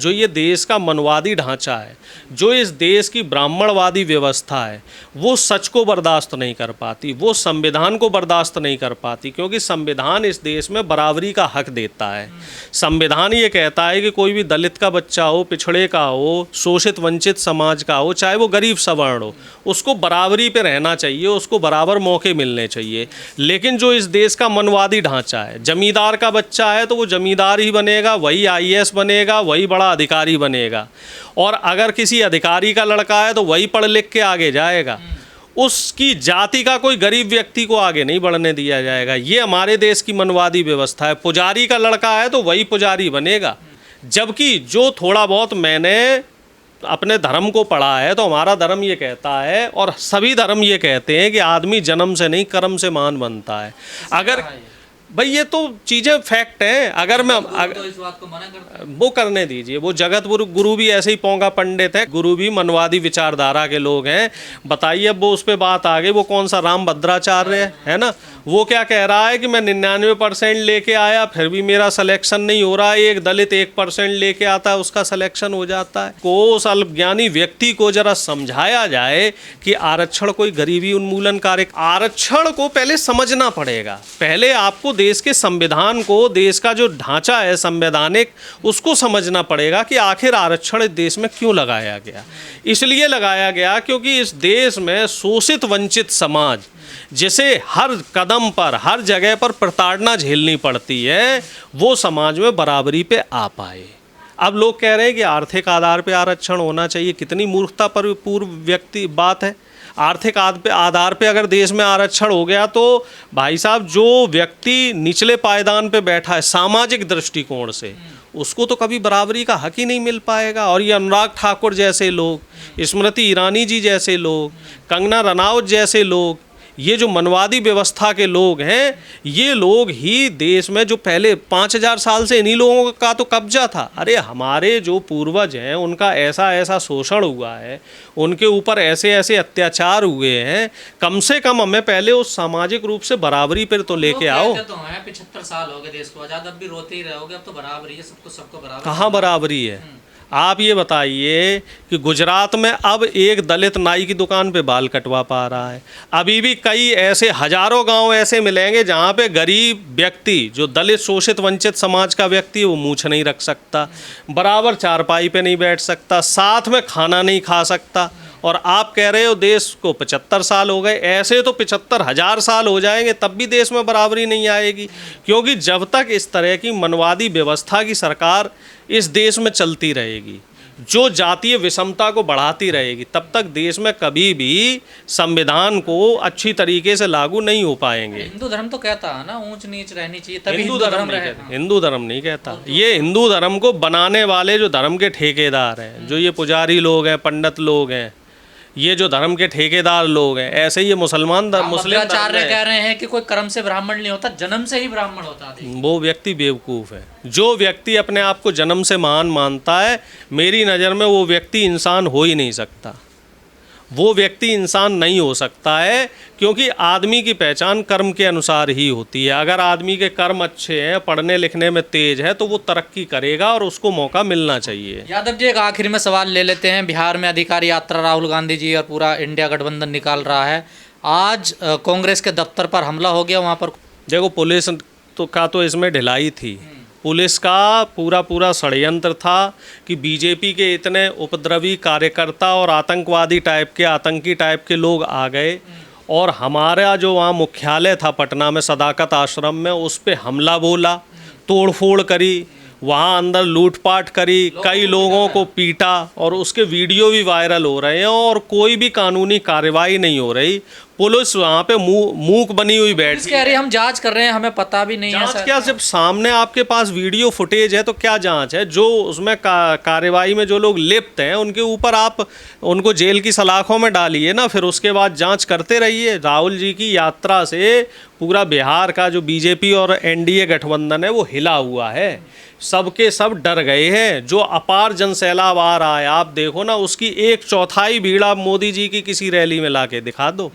जो ये देश का मनवादी ढांचा है, जो इस देश की ब्राह्मणवादी व्यवस्था है, वो सच को बर्दाश्त नहीं कर पाती, वो संविधान को बर्दाश्त नहीं कर पाती, क्योंकि संविधान इस देश में बराबरी का हक देता है। संविधान ये कहता है कि कोई भी दलित का बच्चा हो, पिछड़े का हो, शोषित वंचित समाज का हो, चाहे वो गरीब सवर्ण हो, उसको बराबरी पे रहना चाहिए, उसको बराबर मौके मिलने चाहिए। लेकिन जो इस देश का मनवादी ढांचा है, जमींदार का बच्चा है तो वो जमींदार ही बनेगा, वही आईएएस बनेगा, वही बड़ा अधिकारी बनेगा, और अगर किसी अधिकारी का लड़का है तो वही पढ़ लिख के आगे जाएगा। उसकी जाति का कोई गरीब व्यक्ति को आगे नहीं बढ़ने दिया जाएगा। ये हमारे देश की मनवादी व्यवस्था है। पुजारी का लड़का है तो वही पुजारी बनेगा, जबकि जो थोड़ा बहुत मैंने अपने धर्म को पढ़ा है तो हमारा धर्म ये कहता है, और सभी धर्म ये कहते हैं कि आदमी जन्म से नहीं कर्म से महान बनता है। अगर भाई ये तो चीज़ें फैक्ट हैं, अगर मैं तो इस बात को मना करते हैं। वो करने दीजिए, वो जगत गुरु भी ऐसे ही पौंगा पंडित है, गुरु भी मनवादी विचारधारा के लोग हैं। बताइए, अब वो उस पर बात आ गई, वो कौन सा राम भद्राचार्य है ना, वो क्या कह रहा है कि मैं 99% लेके आया फिर भी मेरा सिलेक्शन नहीं हो रहा है। एक दलित 1% लेके आता है, उसका सिलेक्शन हो जाता है। को उस अल्पज्ञानी व्यक्ति को जरा समझाया जाए कि आरक्षण कोई गरीबी उन्मूलन कार्य, आरक्षण को पहले समझना पड़ेगा। पहले आपको देश के संविधान को, देश का जो ढांचा है संवैधानिक, उसको समझना पड़ेगा कि आखिर आरक्षण इस देश में क्यों लगाया गया। इसलिए लगाया गया क्योंकि इस देश में शोषित वंचित समाज, जिसे हर कदम पर, हर जगह पर प्रताड़ना झेलनी पड़ती है, वो समाज में बराबरी पे आ पाए। अब लोग कह रहे हैं कि आर्थिक आधार पे आरक्षण होना चाहिए। कितनी मूर्खता पर पूर्व व्यक्ति बात है। आर्थिक आधार पे अगर देश में आरक्षण हो गया तो भाई साहब, जो व्यक्ति निचले पायदान पे बैठा है सामाजिक दृष्टिकोण से, उसको तो कभी बराबरी का हक ही नहीं मिल पाएगा। और ये अनुराग ठाकुर जैसे लोग, स्मृति ईरानी जी जैसे लोग, कंगना रनौत जैसे लोग, ये जो मनवादी व्यवस्था के लोग हैं, ये लोग ही देश में जो पहले 5000 साल से इन्हीं लोगों का तो कब्जा था। अरे हमारे जो पूर्वज हैं, उनका ऐसा ऐसा शोषण हुआ है, उनके ऊपर ऐसे ऐसे अत्याचार हुए हैं। कम से कम हमें पहले उस सामाजिक रूप से बराबरी पर तो लेके आओ। तो है 75 साल हो गए देश को आजाद, अब भी रोते ही रहोगे। अब तो बराबरी है, सबको बराबर। कहाँ बराबरी है? आप ये बताइए कि गुजरात में अब एक दलित नाई की दुकान पे बाल कटवा पा रहा है। अभी भी कई ऐसे हजारों गांव ऐसे मिलेंगे जहाँ पे गरीब व्यक्ति, जो दलित शोषित वंचित समाज का व्यक्ति, वो मूछ नहीं रख सकता, बराबर चारपाई पे नहीं बैठ सकता, साथ में खाना नहीं खा सकता। और आप कह रहे हो देश को 75 साल हो गए। ऐसे तो 75,000 साल हो जाएंगे तब भी देश में बराबरी नहीं आएगी, क्योंकि जब तक इस तरह की मनवादी व्यवस्था की सरकार इस देश में चलती रहेगी, जो जातीय विषमता को बढ़ाती रहेगी, तब तक देश में कभी भी संविधान को अच्छी तरीके से लागू नहीं हो पाएंगे। हिंदू धर्म तो कहता है ना, ऊंच नीच रहनी चाहिए, तभी हिंदू धर्म नहीं कहता। हिंदू धर्म नहीं कहता। ये हिंदू धर्म को बनाने वाले जो धर्म के ठेकेदार हैं, जो ये पुजारी लोग हैं, पंडित लोग हैं, ये जो धर्म के ठेकेदार लोग हैं, ऐसे ही मुसलिम आचार्य कह रहे हैं कि कोई कर्म से ब्राह्मण नहीं होता, जन्म से ही ब्राह्मण होता है। वो व्यक्ति बेवकूफ़ है। जो व्यक्ति अपने आप को जन्म से महान मानता है, मेरी नज़र में वो व्यक्ति इंसान हो ही नहीं सकता। वो व्यक्ति इंसान नहीं हो सकता है, क्योंकि आदमी की पहचान कर्म के अनुसार ही होती है। अगर आदमी के कर्म अच्छे हैं, पढ़ने लिखने में तेज है, तो वो तरक्की करेगा और उसको मौका मिलना चाहिए। यादव जी, एक आखिर में सवाल ले लेते हैं। बिहार में अधिकार यात्रा राहुल गांधी जी और पूरा इंडिया गठबंधन निकाल रहा है। आज कांग्रेस के दफ्तर पर हमला हो गया। वहाँ पर देखो, पुलिस तो इसमें ढिलाई थी। पुलिस का पूरा षड्यंत्र था कि बीजेपी के इतने उपद्रवी कार्यकर्ता और आतंकी टाइप के लोग आ गए, और हमारा जो वहाँ मुख्यालय था पटना में, सदाकत आश्रम में, उस पर हमला बोला, तोड़फोड़ करी, वहाँ अंदर लूटपाट करी, कई लोगों को पीटा, और उसके वीडियो भी वायरल हो रहे हैं, और कोई भी कानूनी कार्रवाई नहीं हो रही। पुलिस वहाँ पे मूक बनी हुई बैठ कह रही है हम जांच कर रहे हैं, हमें पता भी नहीं है। जांच क्या? जब सामने आपके पास वीडियो फुटेज है तो क्या जांच है? जो उसमें कार्रवाई में जो लोग लिप्त हैं, उनके ऊपर आप उनको जेल की सलाखों में डालिए ना, फिर उसके बाद जांच करते रहिए। राहुल जी की यात्रा से पूरा बिहार का जो बीजेपी और एनडीए गठबंधन है वो हिला हुआ है। सबके सब डर गए हैं। जो अपार जनसैलाब आ रहा है, आप देखो ना, उसकी 1/4 भीड़ आप मोदी जी की किसी रैली में ला के दिखा दो।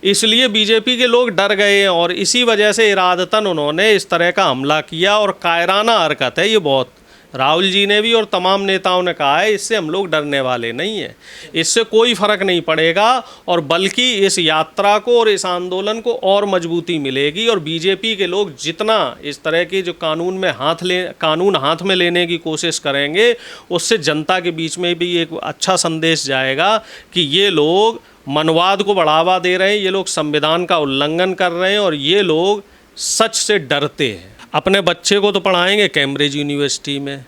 इसलिए बीजेपी के लोग डर गए हैं, और इसी वजह से इरादतन उन्होंने इस तरह का हमला किया। और कायराना हरकत है ये बहुत, राहुल जी ने भी और तमाम नेताओं ने कहा है, इससे हम लोग डरने वाले नहीं हैं, इससे कोई फ़र्क नहीं पड़ेगा और बल्कि इस यात्रा को और इस आंदोलन को और मजबूती मिलेगी। और बीजेपी के लोग जितना इस तरह की जो कानून हाथ में लेने की कोशिश करेंगे, उससे जनता के बीच में भी एक अच्छा संदेश जाएगा कि ये लोग मनवाद को बढ़ावा दे रहे हैं, ये लोग संविधान का उल्लंघन कर रहे हैं और ये लोग सच से डरते हैं। अपने बच्चे को तो पढ़ाएंगे कैम्ब्रिज यूनिवर्सिटी में,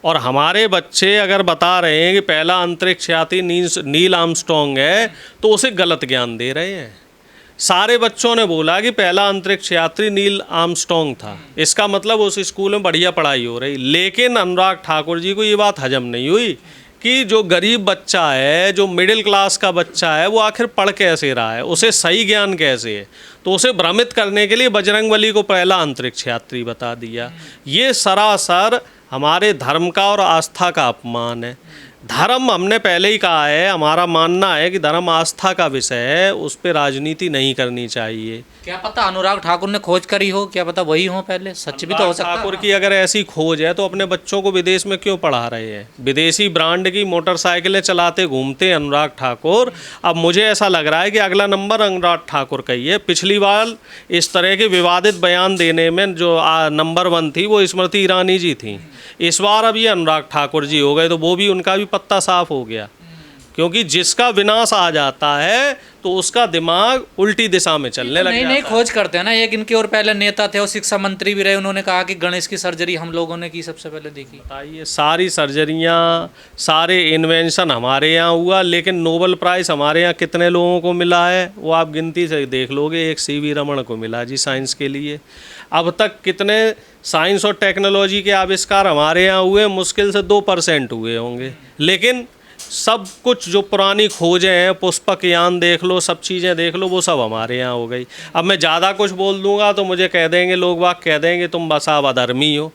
और हमारे बच्चे अगर बता रहे हैं कि पहला अंतरिक्ष यात्री नील आर्मस्ट्रॉन्ग है, तो उसे गलत ज्ञान दे रहे हैं। सारे बच्चों ने बोला कि पहला अंतरिक्ष यात्री नील आर्मस्ट्रॉन्ग था, इसका मतलब उस स्कूल में बढ़िया पढ़ाई हो रही। लेकिन अनुराग ठाकुर जी को ये बात हजम नहीं हुई कि जो गरीब बच्चा है, जो मिडिल क्लास का बच्चा है, वो आखिर पढ़ कैसे रहा है, उसे सही ज्ञान कैसे है। तो उसे भ्रमित करने के लिए बजरंगबली को पहला अंतरिक्ष यात्री बता दिया। ये सरासर हमारे धर्म का और आस्था का अपमान है। धर्म, हमने पहले ही कहा है, हमारा मानना है कि धर्म आस्था का विषय है, उस पर राजनीति नहीं करनी चाहिए। क्या पता अनुराग ठाकुर ने खोज करी हो, क्या पता वही हो पहले, सच भी तो हो सकता है। ठाकुर की अगर ऐसी खोज है तो अपने बच्चों को विदेश में क्यों पढ़ा रहे हैं? विदेशी ब्रांड की मोटरसाइकिलें चलाते घूमते हैं अनुराग ठाकुर। अब मुझे ऐसा लग रहा है कि अगला नंबर अनुराग ठाकुर का ही है। पिछली बार इस तरह के विवादित बयान देने में जो नंबर 1 थी वो स्मृति ईरानी जी थी। इस बार अब ये अनुराग ठाकुर जी हो गए, तो वो भी, उनका भी पत्ता साफ हो गया। क्योंकि जिसका विनाश आ जाता है तो उसका दिमाग उल्टी दिशा में चलने लग जाता है। नई खोज करते हैं ना। एक इनके और पहले नेता थे, वो शिक्षा मंत्री भी रहे, उन्होंने कहा कि गणेश की सर्जरी हम लोगों ने की, सबसे पहले देखी। बताइए, सारी सर्जरियाँ, सारे इन्वेंशन हमारे यहाँ हुआ, लेकिन नोबेल प्राइज़ हमारे यहाँ कितने लोगों को मिला है वो आप गिनती से देख लोगे। एक CV रमन को मिला जी साइंस के लिए। अब तक कितने साइंस और टेक्नोलॉजी के आविष्कार हमारे यहाँ हुए? मुश्किल से 2% हुए होंगे। लेकिन सब कुछ जो पुरानी खोजें हैं, पुष्पक यान देख लो, सब चीज़ें देख लो, वो सब हमारे यहाँ हो गई। अब मैं ज़्यादा कुछ बोल दूंगा तो मुझे कह देंगे लोग, बाग कह देंगे तुम बसाव अधर्मी हो,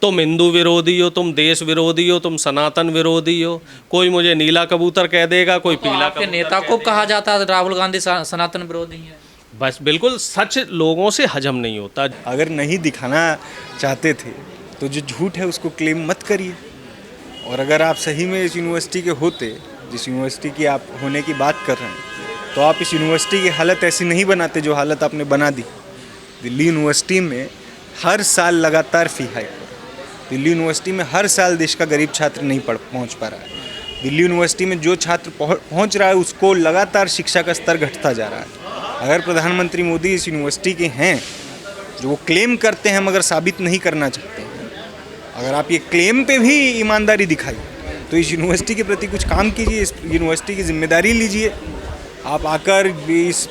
तुम हिंदू विरोधी हो, तुम देश विरोधी हो, तुम सनातन विरोधी हो। कोई मुझे नीला कबूतर कह देगा, कोई पीला कबूतर। नेता को कहा जाता है राहुल गांधी सनातन विरोधी है। बस बिल्कुल, सच लोगों से हजम नहीं होता। अगर नहीं दिखाना चाहते थे तो जो झूठ है उसको क्लेम मत करिए। और अगर आप सही में इस यूनिवर्सिटी के होते, जिस यूनिवर्सिटी की आप होने की बात कर रहे हैं, तो आप इस यूनिवर्सिटी की हालत ऐसी नहीं बनाते जो हालत आपने बना दी। दिल्ली यूनिवर्सिटी में हर साल लगातार फ़ी हाइक हो रहा है। दिल्ली यूनिवर्सिटी में हर साल देश का गरीब छात्र नहीं पहुंच पा रहा है। दिल्ली यूनिवर्सिटी में जो छात्र पहुंच रहा है उसको लगातार शिक्षा का स्तर घटता जा रहा है। अगर प्रधानमंत्री मोदी इस यूनिवर्सिटी के हैं, जो वो क्लेम करते हैं मगर साबित नहीं करना चाहते हैं, अगर आप ये क्लेम पे भी ईमानदारी दिखाइए तो इस यूनिवर्सिटी के प्रति कुछ काम कीजिए, इस यूनिवर्सिटी की जिम्मेदारी लीजिए। आप आकर इस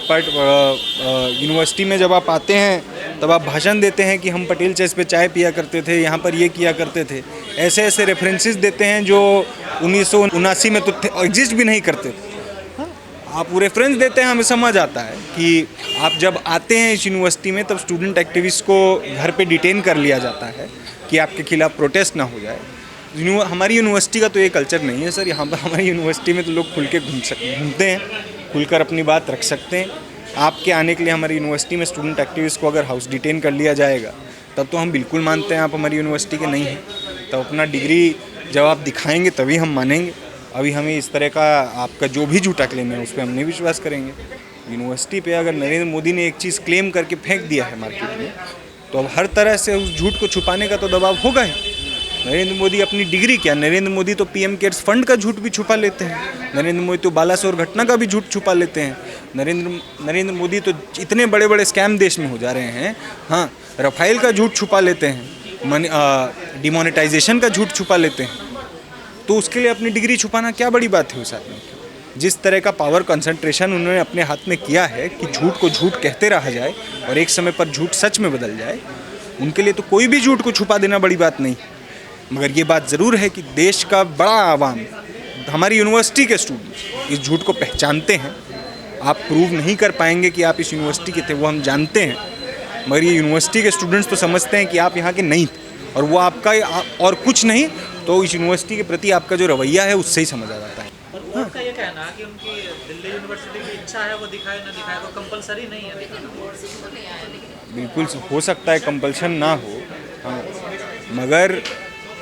यूनिवर्सिटी में जब आप आते हैं तब आप भाषण देते हैं कि हम पटेल चेस पे चाय पिया करते थे, यहाँ पर ये किया करते थे। ऐसे ऐसे रेफरेंसेस देते हैं जो 1979 में तो एग्जिस्ट भी नहीं करते थे। आप वो रेफरेंस देते हैं, हमें समझ आता है कि आप जब आते हैं इस यूनिवर्सिटी में तब स्टूडेंट एक्टिविस्ट को घर पे डिटेन कर लिया जाता है कि आपके खिलाफ प्रोटेस्ट ना हो जाए। हमारी यूनिवर्सिटी का तो ये कल्चर नहीं है सर। यहाँ पर हमारी यूनिवर्सिटी में तो लोग खुल के घूमते हैं, खुलकर अपनी बात रख सकते हैं। आपके आने के लिए हमारी यूनिवर्सिटी में स्टूडेंट एक्टिविस्ट को अगर हाउस डिटेन कर लिया जाएगा तब तो हम बिल्कुल मानते हैं आप हमारी यूनिवर्सिटी के नहीं हैं। तब अपना डिग्री जब आप दिखाएंगे तभी हम मानेंगे। अभी हमें इस तरह का आपका जो भी झूठा क्लेम है उस पर हम नहीं विश्वास करेंगे। यूनिवर्सिटी पे अगर नरेंद्र मोदी ने एक चीज़ क्लेम करके फेंक दिया है मार्केट में, तो अब हर तरह से उस झूठ को छुपाने का तो दबाव होगा ही। नरेंद्र मोदी अपनी डिग्री क्या, नरेंद्र मोदी तो PM केयर्स फंड का झूठ भी छुपा लेते हैं। नरेंद्र मोदी तो बालासोर घटना का भी झूठ छुपा लेते हैं। नरेंद्र मोदी तो इतने बड़े बड़े स्कैम देश में हो जा रहे हैं। हाँ, राफेल का झूठ छुपा लेते हैं, डिमोनेटाइजेशन का झूठ छुपा लेते हैं। तो उसके लिए अपनी डिग्री छुपाना क्या बड़ी बात है उस आदमी की? जिस तरह का पावर कंसंट्रेशन उन्होंने अपने हाथ में किया है कि झूठ को झूठ कहते रहा जाए और एक समय पर झूठ सच में बदल जाए, उनके लिए तो कोई भी झूठ को छुपा देना बड़ी बात नहीं। मगर ये बात ज़रूर है कि देश का बड़ा आवाम, हमारी यूनिवर्सिटी के स्टूडेंट्स इस झूठ को पहचानते हैं। आप प्रूव नहीं कर पाएंगे कि आप इस यूनिवर्सिटी के थे, वो हम जानते हैं। मगर ये यूनिवर्सिटी के स्टूडेंट्स तो समझते हैं कि आप यहाँ के नहीं थे और वो आपका और कुछ नहीं तो इस यूनिवर्सिटी के प्रति आपका जो रवैया है उससे ही समझ आ जाता है। उनका ये कहना है कि उनकी दिल्ली यूनिवर्सिटी की इच्छा है, वो दिखाए ना दिखाए, वो कंपलसरी नहीं है दिखाना। बिल्कुल हो सकता है कंपल्शन ना हो, हाँ, मगर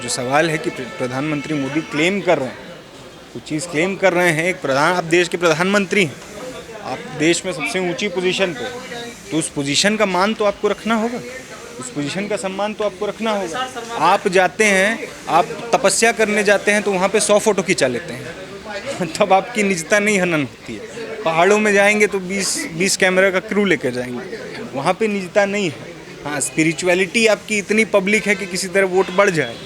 जो सवाल है कि प्रधानमंत्री मोदी क्लेम कर रहे हैं, कुछ चीज़ क्लेम कर रहे हैं, आप देश के प्रधानमंत्री हैं, आप देश में सबसे ऊंची पोजीशन पे, तो उस पोजीशन का मान तो आपको रखना होगा, उस पोजीशन का सम्मान तो आपको रखना होगा। आप जाते हैं, आप तपस्या करने जाते हैं तो वहाँ पे 100 फोटो खिंचा लेते हैं तब आपकी निजता नहीं हनन होती है। पहाड़ों में जाएंगे तो 20 कैमरा का क्रू लेकर जाएंगे, वहाँ पे निजता नहीं है। हाँ, स्पिरिचुअलिटी आपकी इतनी पब्लिक है कि किसी तरह वोट बढ़ जाए,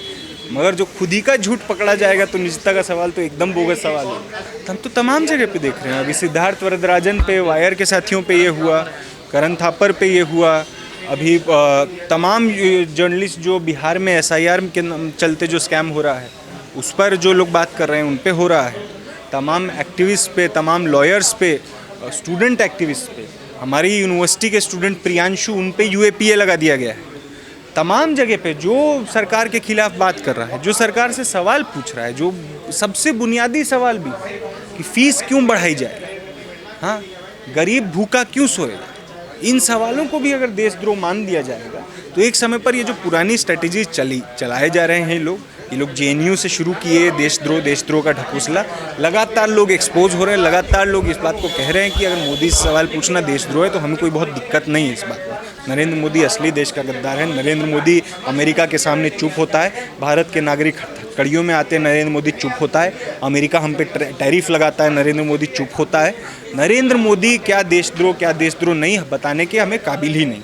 मगर जो खुद ही का झूठ पकड़ा जाएगा तो निजता का सवाल तो एकदम बोगस सवाल है। हम तो तमाम जगह पे देख रहे हैं, अभी सिद्धार्थ वरदराजन पे, वायर के साथियों पे ये हुआ, करण थापर पे ये हुआ, अभी तमाम जर्नलिस्ट जो बिहार में SIR के चलते जो स्कैम हो रहा है उस पर जो लोग बात कर रहे हैं उन पे हो रहा है, तमाम एक्टिविस्ट पे, तमाम लॉयर्स पे, स्टूडेंट एक्टिविस्ट पे, हमारी यूनिवर्सिटी के स्टूडेंट प्रियांशु, उन पे UAPA लगा दिया गया है। तमाम जगह पे जो सरकार के खिलाफ बात कर रहा है, जो सरकार से सवाल पूछ रहा है, जो सबसे बुनियादी सवाल भी कि फीस क्यों बढ़ाई जाए, हाँ, गरीब भूखा क्यों सोएगा, इन सवालों को भी अगर देशद्रोह मान दिया जाएगा तो एक समय पर ये जो पुरानी स्ट्रेटजी चलाए जा रहे हैं ये लोग JNU से शुरू किए देशद्रोह का ढकोसला, लगातार लोग एक्सपोज हो रहे हैं, लगातार लोग इस बात को कह रहे हैं कि अगर मोदी से सवाल पूछना देशद्रोह है तो हमें कोई बहुत दिक्कत नहीं है इस बात में। नरेंद्र मोदी असली देश का गद्दार है। नरेंद्र मोदी अमेरिका के सामने चुप होता है, भारत के नागरिक कड़ियों में आते हैं, नरेंद्र मोदी चुप होता है, अमेरिका हम पे टैरिफ लगाता है, नरेंद्र मोदी चुप होता है। नरेंद्र मोदी क्या देशद्रोह नहीं बताने के हमें काबिल ही नहीं।